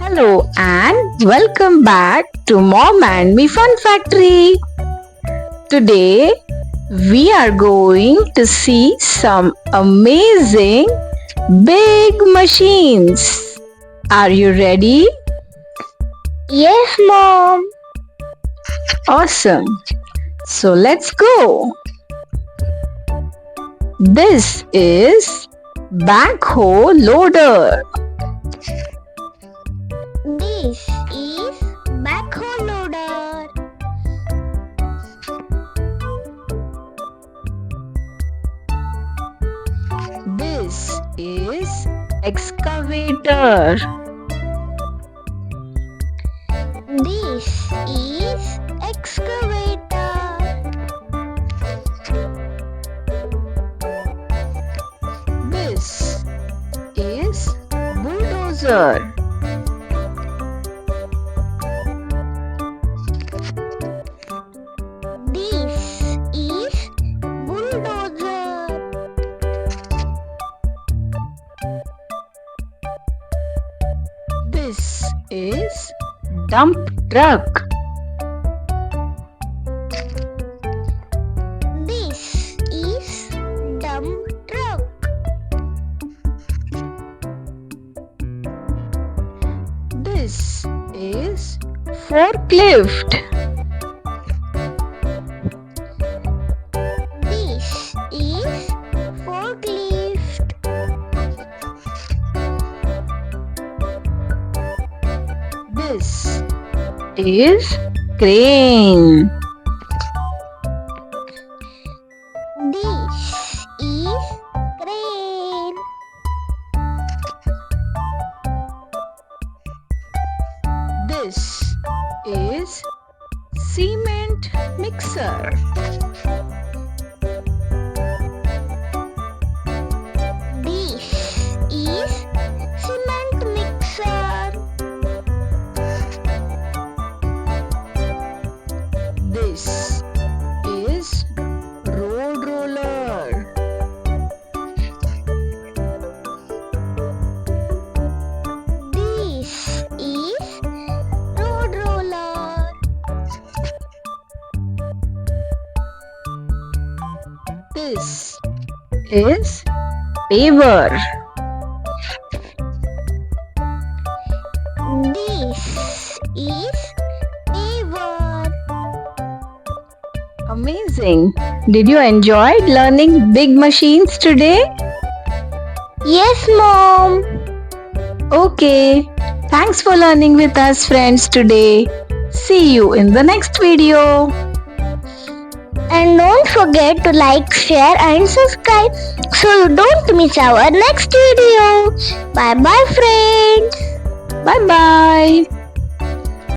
Hello and welcome back to Mom and Me Fun Factory. Today we are going to see some amazing big machines. Are you ready? Yes, Mom. Awesome. So let's go. This is Backhoe Loader. This is Backhoe Loader. This is Excavator. This is Excavator. This is Bulldozer. This is Bulldozer. This is Dump Truck. This is Dump Truck. This is Forklift. This is Forklift. This is Crane. This is Crane. This is Cement Mixer. This is Cement Mixer. This is Road Roller. This is Road Roller. This is Paver. This is Paver. Amazing. Did you enjoy learning big machines today? Yes, Mom. Okay. Thanks for learning with us, friends, today. See you in the next video. And don't forget to like, share and subscribe so you don't miss our next video. Bye bye, friends. Bye bye.